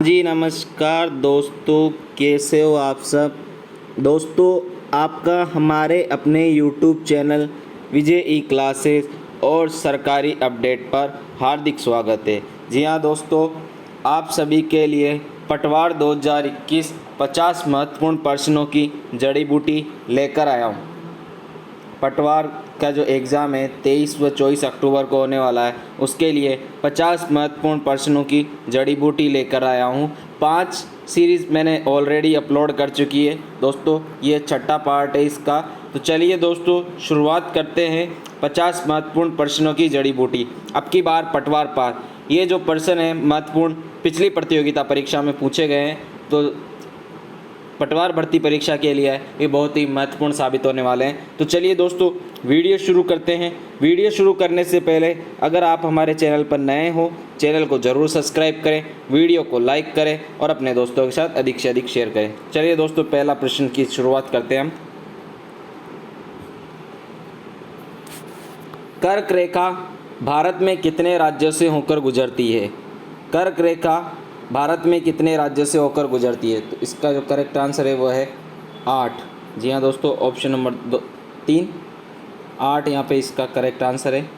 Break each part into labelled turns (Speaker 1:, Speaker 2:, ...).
Speaker 1: जी नमस्कार दोस्तों, कैसे हो आप सब। दोस्तों, आपका हमारे अपने यूट्यूब चैनल विजय ई क्लासेस और सरकारी अपडेट पर हार्दिक स्वागत है। जी हाँ दोस्तों, आप सभी के लिए पटवार 2021 50 महत्वपूर्ण प्रश्नों की जड़ी बूटी लेकर आया हूँ। पटवार का जो एग्ज़ाम है 23 व 24 अक्टूबर को होने वाला है, उसके लिए 50 महत्वपूर्ण प्रश्नों की जड़ी बूटी लेकर आया हूँ। 5 सीरीज़ मैंने ऑलरेडी अपलोड कर चुकी है दोस्तों, ये छठा पार्ट है इसका। तो चलिए दोस्तों, शुरुआत करते हैं 50 महत्वपूर्ण प्रश्नों की जड़ी बूटी। अब की बार पटवार पार, ये जो प्रश्न है महत्वपूर्ण पिछली प्रतियोगिता परीक्षा में पूछे गए हैं, तो पटवार भर्ती परीक्षा के लिए ये बहुत ही महत्वपूर्ण साबित होने वाले हैं। तो चलिए दोस्तों, वीडियो शुरू करते हैं। वीडियो शुरू करने से पहले अगर आप हमारे चैनल पर नए हो, चैनल को ज़रूर सब्सक्राइब करें, वीडियो को लाइक करें और अपने दोस्तों के साथ अधिक से अधिक शेयर करें। चलिए दोस्तों, पहला प्रश्न की शुरुआत करते हैं हम। कर्क रेखा भारत में कितने राज्यों से होकर गुजरती है? कर्क रेखा भारत में कितने राज्यों से होकर गुजरती है? तो इसका जो करेक्ट आंसर है वो है 8। जी हाँ दोस्तों, ऑप्शन नंबर 3 8 यहाँ पे इसका करेक्ट आंसर है।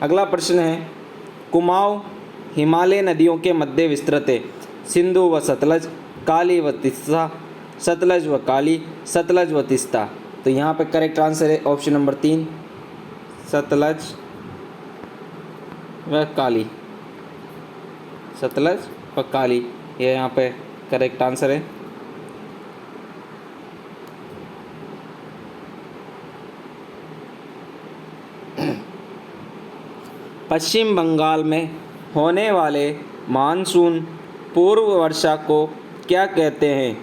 Speaker 1: अगला प्रश्न है, कुमाऊं हिमालय नदियों के मध्य विस्तृत है। सिंधु व सतलज, काली व तिस्ता, सतलज व काली, सतलज व तिस्ता। तो यहाँ पे करेक्ट आंसर है ऑप्शन नंबर 3, सतलज व काली। सतलज व काली, ये यहाँ पे करेक्ट आंसर है। पश्चिम बंगाल में होने वाले मानसून पूर्व वर्षा को क्या कहते हैं?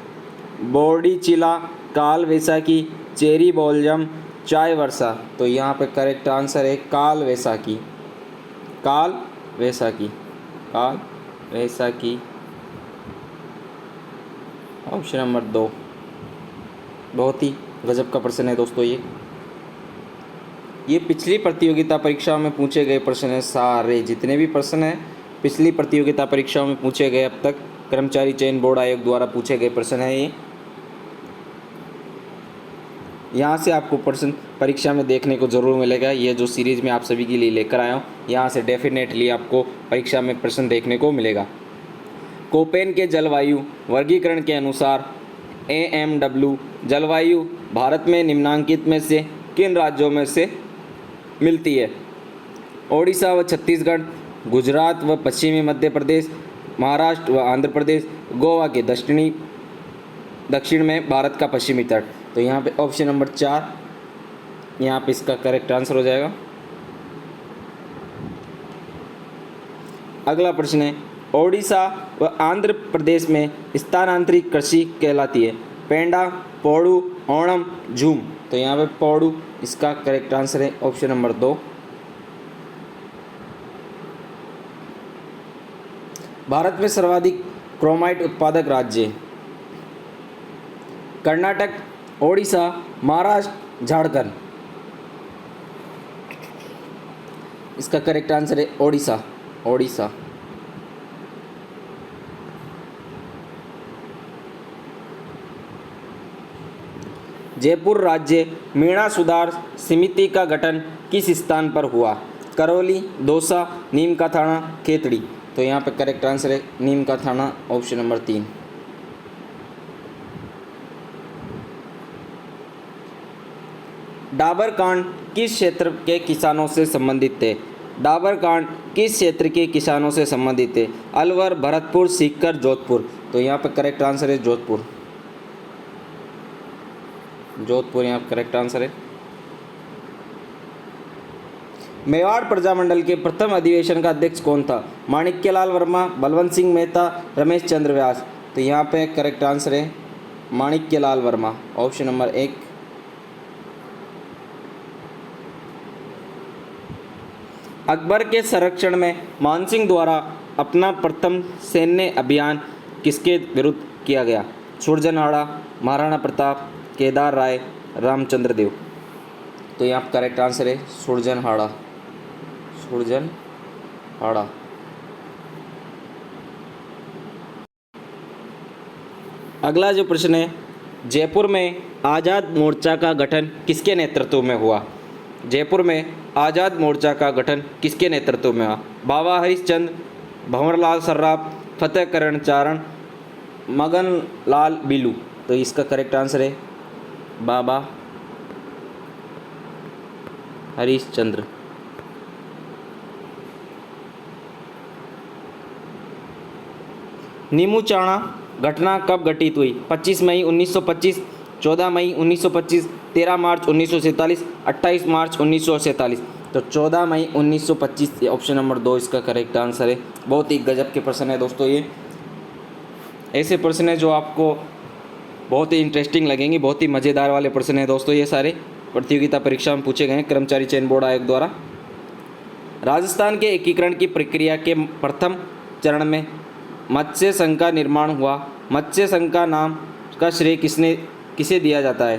Speaker 1: बोडिचिला, काल वैसाखी, चेरी बोलजम, चाय वर्षा। तो यहाँ पे करेक्ट आंसर है काल वैसाखी। काल वैसाखी, काल वैसाखी, ऑप्शन नंबर 2। बहुत ही गजब का प्रश्न है दोस्तों। ये पिछली प्रतियोगिता परीक्षाओं में पूछे गए प्रश्न हैं। सारे जितने भी प्रश्न हैं पिछली प्रतियोगिता परीक्षाओं में पूछे गए, अब तक कर्मचारी चयन बोर्ड आयोग द्वारा पूछे गए प्रश्न हैं ये। यहाँ से आपको प्रश्न परीक्षा में देखने को ज़रूर मिलेगा। ये जो सीरीज़ में आप सभी के लिए लेकर आया हूँ, यहाँ से डेफिनेटली आपको परीक्षा में प्रश्न देखने को मिलेगा। कोपेन के जलवायु वर्गीकरण के अनुसार AMW जलवायु भारत में निम्नांकित में से किन राज्यों में से मिलती है? ओडिशा व छत्तीसगढ़, गुजरात व पश्चिमी मध्य प्रदेश, महाराष्ट्र व आंध्र प्रदेश, गोवा के दक्षिण में भारत का पश्चिमी तट। तो यहाँ पे ऑप्शन नंबर 4 यहाँ पे इसका करेक्ट आंसर हो जाएगा। अगला प्रश्न है, ओडिशा व आंध्र प्रदेश में स्थानांतरित कृषि कहलाती है? पेंडा, पोड़ू, ओणम, झूम। तो यहाँ पे पोड़ू इसका करेक्ट आंसर है ऑप्शन नंबर 2। भारत में सर्वाधिक क्रोमाइट उत्पादक राज्य? कर्नाटक, ओडिशा, महाराष्ट्र, झारखंड। इसका करेक्ट आंसर है ओडिशा। ओडिशा। जयपुर राज्य मीणा सुधार समिति का गठन किस स्थान पर हुआ? करौली, दौसा, नीम का थाना, खेतड़ी। तो यहाँ पे करेक्ट आंसर है नीम का थाना, ऑप्शन नंबर 3। डाबर कांड किस क्षेत्र के किसानों से संबंधित है? डाबर कांड किस क्षेत्र के किसानों से संबंधित है? अलवर, भरतपुर, सीकर, जोधपुर। तो यहाँ पे करेक्ट आंसर है जोधपुर। जोधपुर यहाँ करेक्ट आंसर है। मेवाड़ प्रजामंडल के प्रथम अधिवेशन का अध्यक्ष कौन था? माणिक्यलाल वर्मा, बलवंत सिंह मेहता, रमेश चंद्र व्यास। तो यहाँ पे करेक्ट आंसर है माणिक्यलाल वर्मा, ऑप्शन नंबर 1। अकबर के संरक्षण में मानसिंह द्वारा अपना प्रथम सैन्य अभियान किसके विरुद्ध किया गया? सुरजनहाड़ा, महाराणा प्रताप, केदार राय, रामचंद्र देव। तो यहाँ करेक्ट आंसर है सुरजनहाड़ा। सुरजन हाड़ा। अगला जो प्रश्न है, जयपुर में आज़ाद मोर्चा का गठन किसके नेतृत्व में हुआ? जयपुर में आज़ाद मोर्चा का गठन किसके नेतृत्व में हुआ? बाबा हरिश्चंद्र, भंवरलाल सर्राफ, फतेहकरण चारण, मगन लाल बिलू। तो इसका करेक्ट आंसर है बाबा हरिश्चंद्र। नीमूचाणा घटना कब घटित हुई? 25 मई 1925, 14 मई 1925, 13 मार्च 1947, 28 मार्च 1947। तो 14 मई 1925 ऑप्शन नंबर 2 इसका करेक्ट आंसर है। बहुत ही गजब के प्रश्न है दोस्तों, ये ऐसे प्रश्न है जो आपको बहुत ही इंटरेस्टिंग लगेंगे, बहुत ही मज़ेदार वाले प्रश्न है दोस्तों। ये सारे प्रतियोगिता परीक्षा में पूछे गए हैं कर्मचारी चयन बोर्ड आयोग द्वारा। राजस्थान के एकीकरण की प्रक्रिया के प्रथम चरण में मत्स्य संघ का निर्माण हुआ। मत्स्य संघ का नाम का श्रेय किसे दिया जाता है?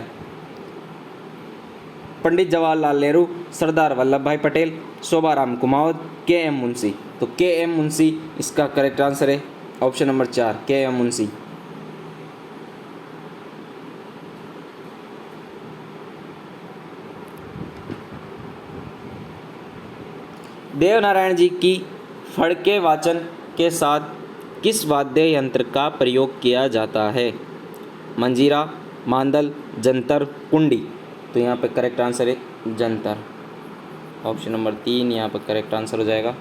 Speaker 1: पंडित जवाहरलाल नेहरू, सरदार वल्लभ भाई पटेल, शोभाराम कुमावत, के.एम. मुंशी। तो के.एम. मुंशी इसका करेक्ट आंसर है option number 4 K M. Munshi. Devnarayan ji की फड़के वाचन के साथ किस वाद्य यंत्र का प्रयोग किया जाता है? मंजीरा, मांदल, जंतर, कुंडी। तो यहाँ पे करेक्ट आंसर है जंतर। ऑप्शन नंबर 3 यहाँ पे करेक्ट आंसर हो जाएगा।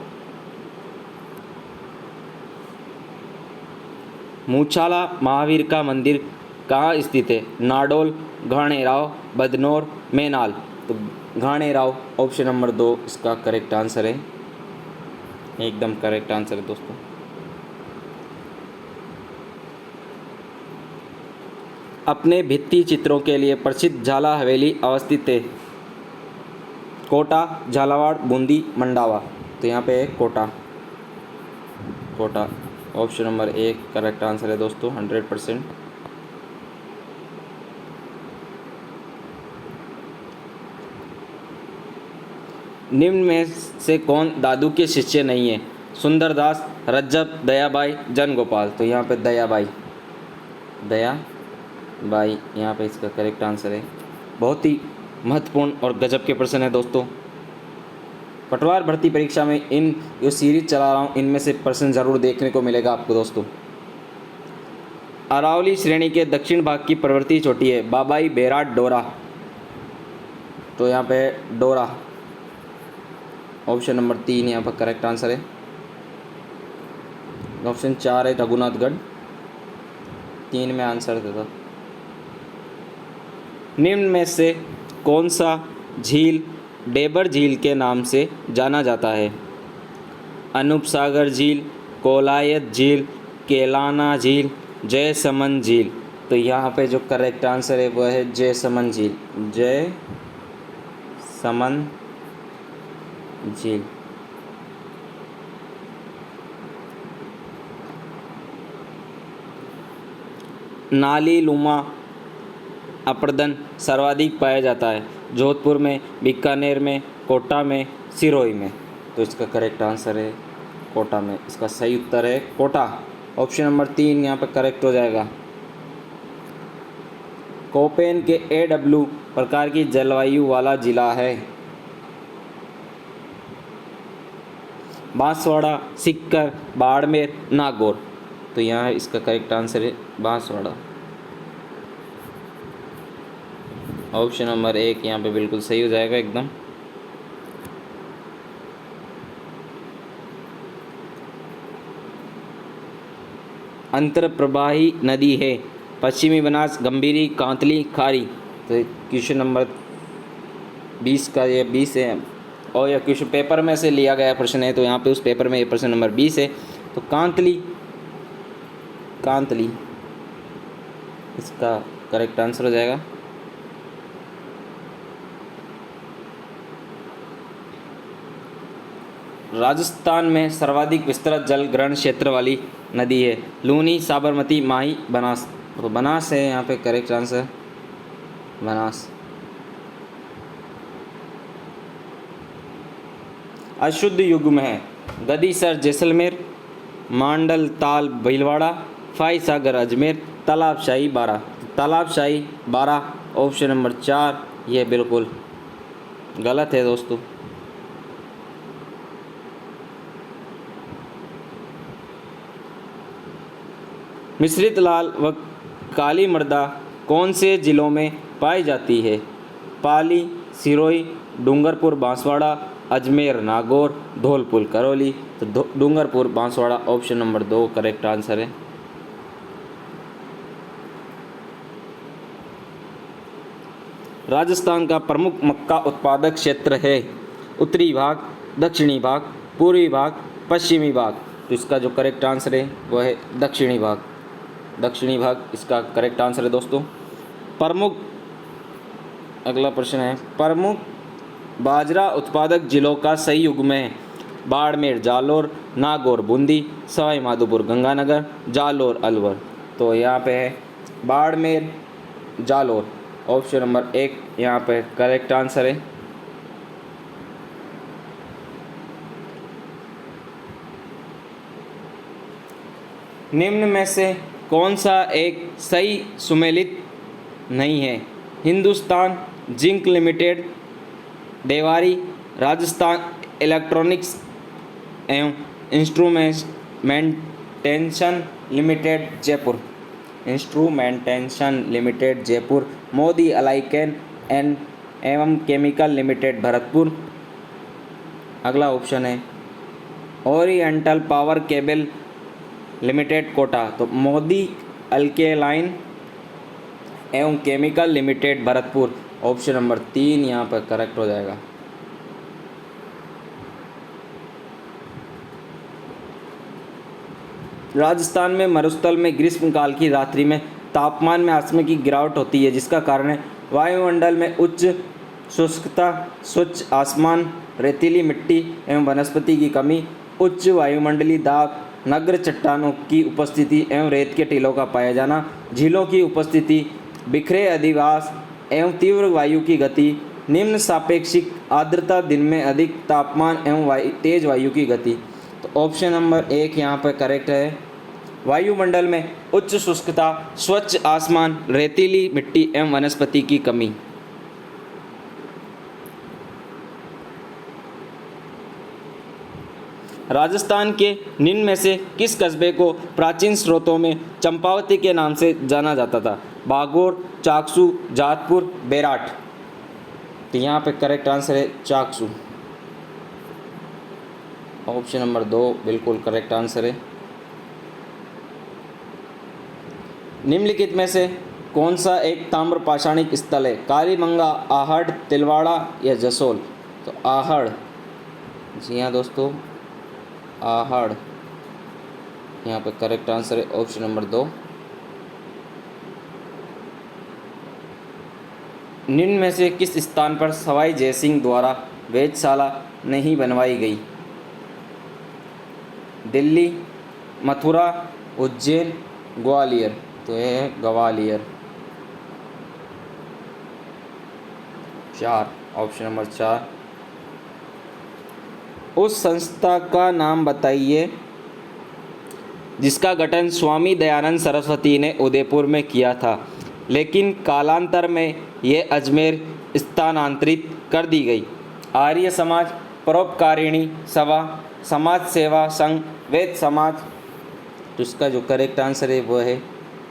Speaker 1: मूछाला महावीर का मंदिर कहाँ स्थित है? नाडोल, घाणेराव, बदनौर, मैनाल। तो घाणेराव ऑप्शन नंबर 2 इसका करेक्ट आंसर है, एकदम करेक्ट आंसर है दोस्तों। अपने भित्ति चित्रों के लिए प्रसिद्ध झाला हवेली अवस्थित है? कोटा, झालावाड़, बूंदी, मंडावा। तो यहाँ पे है Kota. Kota option number 1 correct answer है दोस्तों 100%। निम्न में से कौन दादू के शिष्य नहीं है? सुंदरदास, रज्जब, दयाबाई, जनगोपाल। तो यहाँ पे दयाबाई यहाँ पे इसका करेक्ट आंसर है। बहुत ही महत्वपूर्ण और गजब के प्रश्न है दोस्तों। पटवार भर्ती परीक्षा में इन जो सीरीज चला रहा हूँ इनमें से प्रश्न जरूर देखने को मिलेगा आपको दोस्तों। अरावली श्रेणी के दक्षिण भाग की प्रवृत्ति चोटी है? बाबाई, बेराट, डोरा। तो यहाँ पे डोरा ऑप्शन नंबर 3 यहाँ पर करेक्ट आंसर है। ऑप्शन 4 है रघुनाथगढ़, 3 में आंसर देता। निम्न में से कौन सा झील डेबर झील के नाम से जाना जाता है? अनूप सागर झील, कोलायत झील, केलाना झील, जयसमंद झील। तो यहाँ पे जो करेक्ट आंसर है वह है जयसमंद झील। जयसमंद झील। नाली लुमा अपर्दन सर्वाधिक पाया जाता है? जोधपुर में, बीकानेर में, कोटा में, सिरोही में। तो इसका करेक्ट आंसर है कोटा में। इसका सही उत्तर है कोटा। ऑप्शन नंबर 3 यहाँ पर करेक्ट हो जाएगा। कोपेन के AW प्रकार की जलवायु वाला जिला है? बांसवाड़ा, सीकर, बाड़मेर, नागौर। तो यहाँ इसका करेक्ट आंसर है बांसवाड़ा। ऑप्शन नंबर 1 यहाँ पे बिल्कुल सही हो जाएगा एकदम। अंतरप्रवाही नदी है? पश्चिमी बनास, गंभीरी, कांतली, खारी। तो क्वेश्चन नंबर 20 का ये 20 है और यह क्वेश्चन पेपर में से लिया गया प्रश्न है, तो यहाँ पे उस पेपर में ये प्रश्न नंबर 20 है। तो कांतली इसका करेक्ट आंसर हो जाएगा। राजस्थान में सर्वाधिक विस्तृत जल ग्रहण क्षेत्र वाली नदी है? लूनी, साबरमती, माही, बनास। तो बनास है यहाँ पे करेक्ट आंसर, बनास। अशुद्ध युग्म है? गदीसर जैसलमेर, मांडल ताल भीलवाड़ा, फाई सागर अजमेर, तालाबशाही बारा। तालाबशाही बारा ऑप्शन नंबर 4 ये बिल्कुल गलत है दोस्तों। मिश्रित लाल व काली मृदा कौन से जिलों में पाई जाती है? पाली, सिरोही, डूंगरपुर बांसवाड़ा, अजमेर नागौर, धौलपुर करौली। तो Dungarpur Banswara option number 2 correct answer है। राजस्थान का प्रमुख मक्का उत्पादक क्षेत्र है? उत्तरी भाग, दक्षिणी भाग, पूर्वी भाग, पश्चिमी भाग। तो इसका जो करेक्ट आंसर है वह है दक्षिणी भाग। दक्षिणी भाग इसका करेक्ट आंसर है दोस्तों। प्रमुख अगला प्रश्न है, प्रमुख बाजरा उत्पादक जिलों का सही युग्म है? बाड़मेर जालौर, नागौर बूंदी, सवाई माधोपुर गंगानगर, जालौर अलवर। तो यहाँ पे है बाड़मेर जालौर ऑप्शन नंबर 1 यहाँ पे करेक्ट आंसर है। निम्न में से कौन सा एक सही सुमेलित नहीं है? Hindustan zinc limited, Dewari, Rajasthan electronics एवं instrumentation limited Jaipur. Instrumentation limited Jaipur, Modi अलाइकेन एंड एवं केमिकल लिमिटेड भरतपुर। अगला ऑप्शन है oriental power cable limited Kota. तो मोदी अल्केलाइन एवं chemical limited Bharatpur option number 3 यहाँ पर करेक्ट हो जाएगा। राजस्थान में मरुस्थल में ग्रीष्मकाल की रात्रि में तापमान में आसमान की गिरावट होती है, जिसका कारण है वायुमंडल में उच्च शुष्कता, स्वच्छ आसमान, रेतीली मिट्टी एवं वनस्पति की कमी, उच्च वायुमंडलीय दाब, नग्न चट्टानों की उपस्थिति एवं रेत के टीलों का पाया जाना, झीलों की उपस्थिति, बिखरे अधिवास एवं तीव्र वायु की गति, निम्न सापेक्षिक आर्द्रता, दिन में अधिक तापमान एवं तेज वायु की गति। तो ऑप्शन नंबर 1 यहाँ पर करेक्ट है। वायुमंडल में उच्च शुष्कता, स्वच्छ आसमान, रेतीली मिट्टी एवं वनस्पति की कमी। राजस्थान के निम्न में से किस कस्बे को प्राचीन स्रोतों में चंपावती के नाम से जाना जाता था? बागोर, चाकसू, जातपुर, बेराट। तो यहाँ पे करेक्ट आंसर है चाकसू। ऑप्शन नंबर 2 बिल्कुल करेक्ट आंसर है। निम्नलिखित में से कौन सा एक ताम्र पाषाणिक स्थल है? कालीमंगा, आहड़, तिलवाड़ा या जसोल। तो आहड़, जी हाँ दोस्तों आहड़ यहाँ पे करेक्ट आंसर है ऑप्शन नंबर 2। निम्न में से किस स्थान पर सवाई जयसिंह द्वारा वेधशाला नहीं बनवाई गई? दिल्ली, मथुरा, उज्जैन, ग्वालियर। तो यह है ग्वालियर। 4 option number 4। उस संस्था का नाम बताइए जिसका गठन स्वामी दयानंद सरस्वती ने उदयपुर में किया था, लेकिन कालांतर में ये अजमेर स्थानांतरित कर दी गई। आर्य समाज, परोपकारिणी सभा, समाज सेवा संघ, वेद समाज। तो इसका जो करेक्ट आंसर है वो है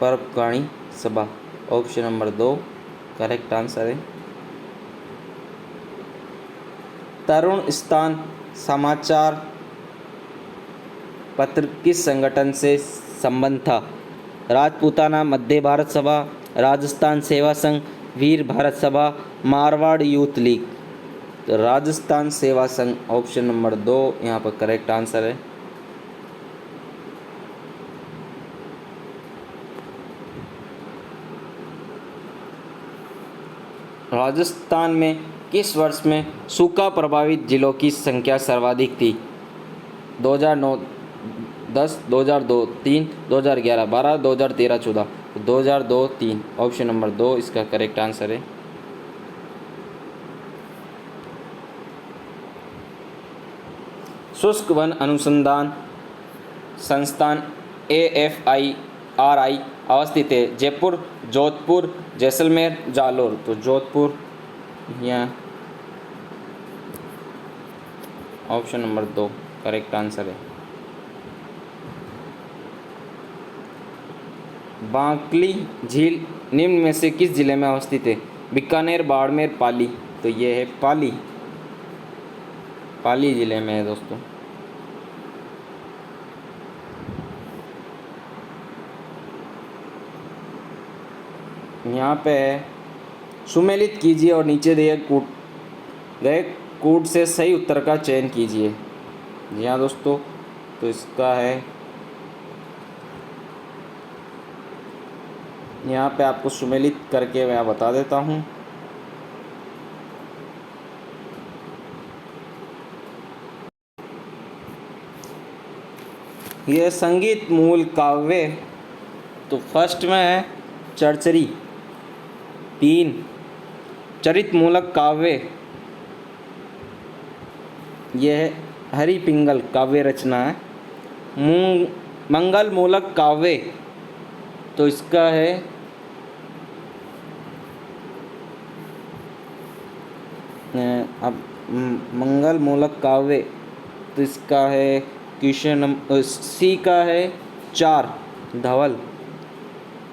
Speaker 1: परोपकारिणी सभा। ऑप्शन नंबर 2 करेक्ट आंसर है। तरुण स्थान समाचार पत्र किस संगठन से संबंध था? राजपूताना मध्य भारत सभा, राजस्थान सेवा संघ, वीर भारत सभा, मारवाड़ यूथ लीग। तो राजस्थान सेवा संघ ऑप्शन नंबर 2 यहाँ पर करेक्ट आंसर है। राजस्थान में किस वर्ष में सूखा प्रभावित जिलों की संख्या सर्वाधिक थी? 2009 10, 2002 3, 2011 12, 2013 14। 2002 3 ऑप्शन नंबर 2 इसका करेक्ट आंसर है। शुष्क वन अनुसंधान संस्थान AFIRI अवस्थित है? जयपुर, जोधपुर, जैसलमेर, जालोर। तो जोधपुर यहाँ ऑप्शन नंबर 2 करेक्ट आंसर है। बांकली झील निम्न में से किस जिले में अवस्थित है? बीकानेर, बाड़मेर, पाली। तो ये है पाली, पाली जिले में है दोस्तों। यहाँ पे है सुमेलित कीजिए और नीचे दिए गए कूट से सही उत्तर का चयन कीजिए। जी हाँ दोस्तों, तो इसका है यहाँ पे आपको सुमेलित करके मैं बता देता हूँ। यह संगीत मूल काव्य, तो फर्स्ट में है चरचरी। 3 चरित मूलक काव्य, यह हरि पिंगल काव्य रचना है। मंगल मूलक काव्य, तो इसका है अब मंगल मूलक काव्य, तो इसका है क्वेश्चन सी का है 4 धवल।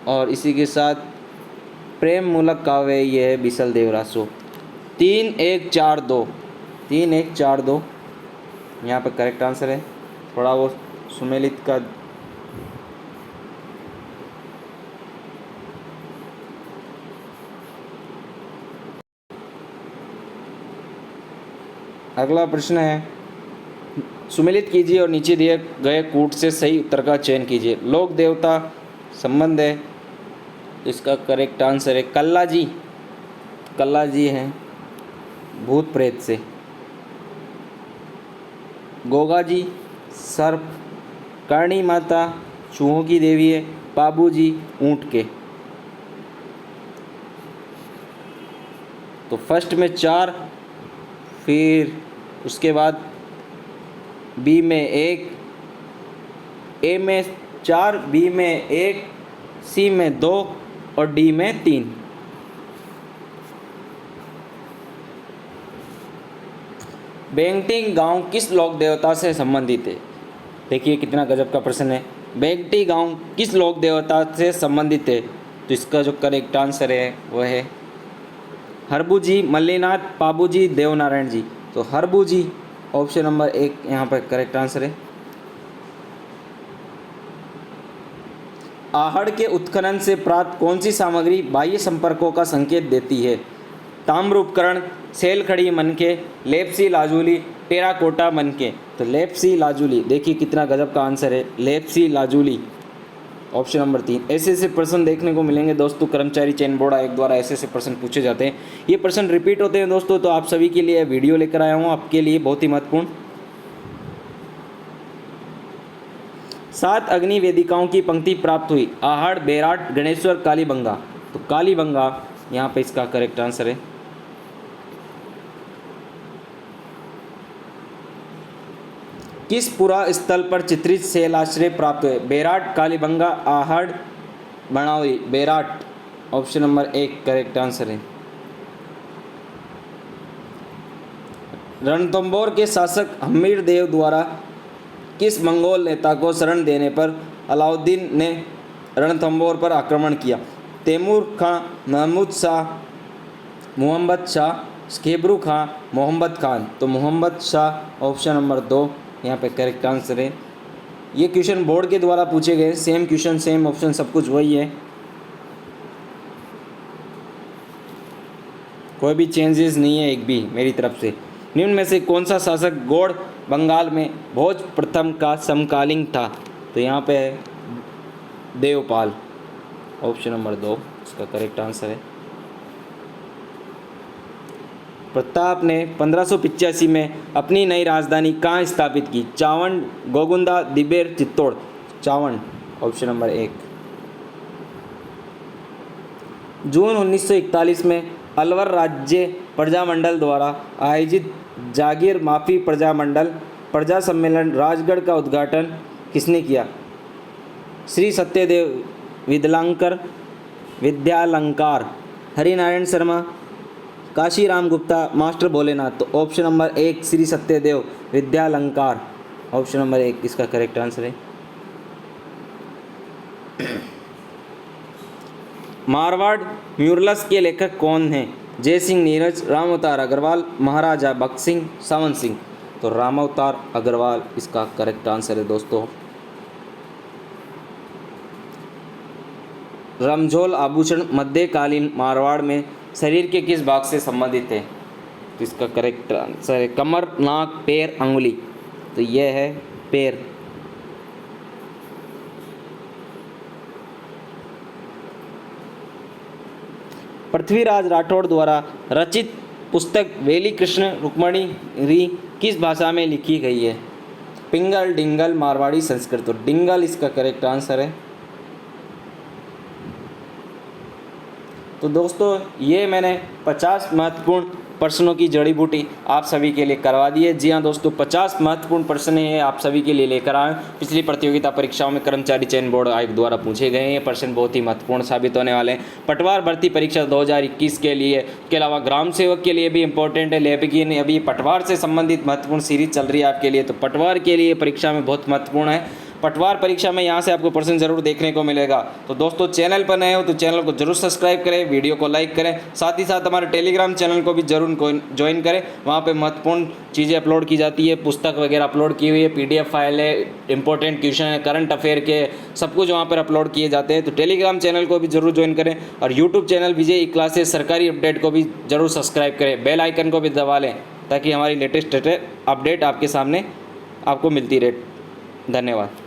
Speaker 1: और इसी के साथ प्रेम मूलक काव्य ये है बिसल देवरासो। 3 1 4 2 3 1 4 2 यहाँ पर करेक्ट आंसर है। थोड़ा वो सुमेलित का अगला प्रश्न है, सुमेलित कीजिए और नीचे दिए गए कूट से सही उत्तर का चयन कीजिए। लोक देवता संबंध है, इसका करेक्ट आंसर है कल्ला जी। कल्ला जी हैं भूत प्रेत से। गोगा जी सर्प, करणी माता चूहों की देवी है, बाबू जी ऊँट के। तो फर्स्ट में 4, फिर उसके बाद बी में 1, ए में 4, बी में 1, सी में 2 और डी में 3। बेंगटी गांव किस लोक देवता से संबंधित है? देखिए कितना गजब का प्रश्न है। बेंगटी गांव किस लोक देवता से संबंधित है? तो इसका जो करेक्ट आंसर है वह है हरबू जी, मल्लीनाथ, पाबू जी, देवनारायण जी। तो हरबू जी ऑप्शन नंबर 1 यहाँ पर करेक्ट आंसर है। आहड़ के उत्खनन से प्राप्त कौन सी सामग्री बाह्य संपर्कों का संकेत देती है? ताम्र उपकरण, सेलखड़ी मनके, लेप्सी लाजूली, टेराकोटा मनके। तो लेप्सी लाजूली, देखिए कितना गजब का आंसर है, लेप्सी लाजूली ऑप्शन नंबर 3। ऐसे प्रश्न देखने को मिलेंगे दोस्तों, कर्मचारी चयन बोर्ड आयोग द्वारा ऐसे प्रश्न पूछे जाते हैं। ये प्रश्न रिपीट होते हैं दोस्तों, तो आप सभी के लिए वीडियो लेकर आया हूँ, आपके लिए बहुत ही महत्वपूर्ण। 7 अग्नि वेदिकाओं की पंक्ति प्राप्त हुई। आहड़, बेराट, गणेश्वर, कालीबंगा। तो कालीबंगा यहाँ पे इसका करेक्ट आंसर है। किस पुरा स्थल पर चित्रित शैलाश्रय प्राप्त हुए? बेराट, कालीबंगा, आहड़, बनावली। बेराट ऑप्शन नंबर 1 करेक्ट आंसर है। रणथंभौर के शासक हम्मीर देव द्वारा किस मंगोल नेता को शरण देने पर अलाउद्दीन ने रणथंभौर पर आक्रमण किया? तैमूर खां, महमूद शाह, मोहम्मद शाह, स्केबरू खां, मोहम्मद खान। तो मोहम्मद शाह ऑप्शन नंबर 2 यहाँ पे करेक्ट आंसर है। ये क्वेश्चन बोर्ड के द्वारा पूछे गए, सेम क्वेश्चन सेम ऑप्शन सब कुछ वही है, कोई भी चेंजेस नहीं है एक भी मेरी तरफ से। निम्न में से कौन सा शासक गौड़ बंगाल में भोज प्रथम का समकालीन था? तो यहाँ पे देवपाल ऑप्शन नंबर 2 इसका करेक्ट आंसर है। प्रताप ने 1585 में अपनी नई राजधानी कहाँ स्थापित की? चावंड, गोगुंदा, दिबेर, चित्तौड़। Chavand option number 1। जून 1941 में अलवर राज्य प्रजामंडल द्वारा आयोजित जागीर माफी प्रजामंडल प्रजा सम्मेलन राजगढ़ का उद्घाटन किसने किया? श्री सत्यदेव विद्यालंकार, हरिनारायण शर्मा, काशीराम गुप्ता, मास्टर भोलेनाथ। तो ऑप्शन नंबर 1 श्री सत्यदेव विद्यालंकार, ऑप्शन नंबर 1 इसका करेक्ट आंसर है। मारवाड़ म्यूरल्स के लेखक कौन हैं? जय सिंह नीरज, राम अवतार अग्रवाल, महाराजा भक्त सिंह, सावन सिंह। तो राम अवतार अग्रवाल इसका करेक्ट आंसर है दोस्तों। रमझोल आभूषण मध्यकालीन मारवाड़ में शरीर के किस भाग से संबंधित है? तो इसका करेक्ट आंसर है कमर, नाक, पैर, अंगुली। तो यह है पैर। पृथ्वीराज राठौड़ द्वारा रचित पुस्तक वेली कृष्ण रुक्मणी री किस भाषा में लिखी गई है? पिंगल, डिंगल, मारवाड़ी, संस्कृत। तो डिंगल इसका करेक्ट आंसर है। तो दोस्तों ये मैंने 50 महत्वपूर्ण प्रश्नों की जड़ी बूटी आप सभी के लिए करवा दी है। जी हाँ दोस्तों, 50 महत्वपूर्ण प्रश्न हैं आप सभी के लिए लेकर आए। पिछली प्रतियोगिता परीक्षाओं में कर्मचारी चयन बोर्ड आयोग द्वारा पूछे गए हैं। ये प्रश्न बहुत ही महत्वपूर्ण साबित होने वाले हैं। पटवार भर्ती परीक्षा 2021 के लिए, इसके अलावा ग्राम सेवक के लिए भी इंपॉर्टेंट है, लेकिन अभी पटवार से संबंधित महत्वपूर्ण सीरीज चल रही है आपके लिए। तो पटवार के लिए परीक्षा में बहुत महत्वपूर्ण है। पटवार परीक्षा में यहाँ से आपको प्रश्न जरूर देखने को मिलेगा। तो दोस्तों चैनल पर नए हो तो चैनल को जरूर सब्सक्राइब करें, वीडियो को लाइक करें, साथ ही साथ हमारे टेलीग्राम चैनल को भी जरूर ज्वाइन करें। वहाँ पे महत्वपूर्ण चीज़ें अपलोड की जाती है, पुस्तक वगैरह अपलोड की हुई है, PDF फाइल है, इंपॉर्टेंट क्वेश्चन है, करंट अफेयर के, सब कुछ वहाँ पर अपलोड किए जाते हैं। तो टेलीग्राम चैनल को भी जरूर ज्वाइन करें और यूट्यूब चैनल विजय ई क्लासेस सरकारी अपडेट को भी जरूर सब्सक्राइब करें, बेल आइकन को भी दबा लें ताकि हमारी लेटेस्ट अपडेट आपके सामने आपको मिलती रहे। धन्यवाद।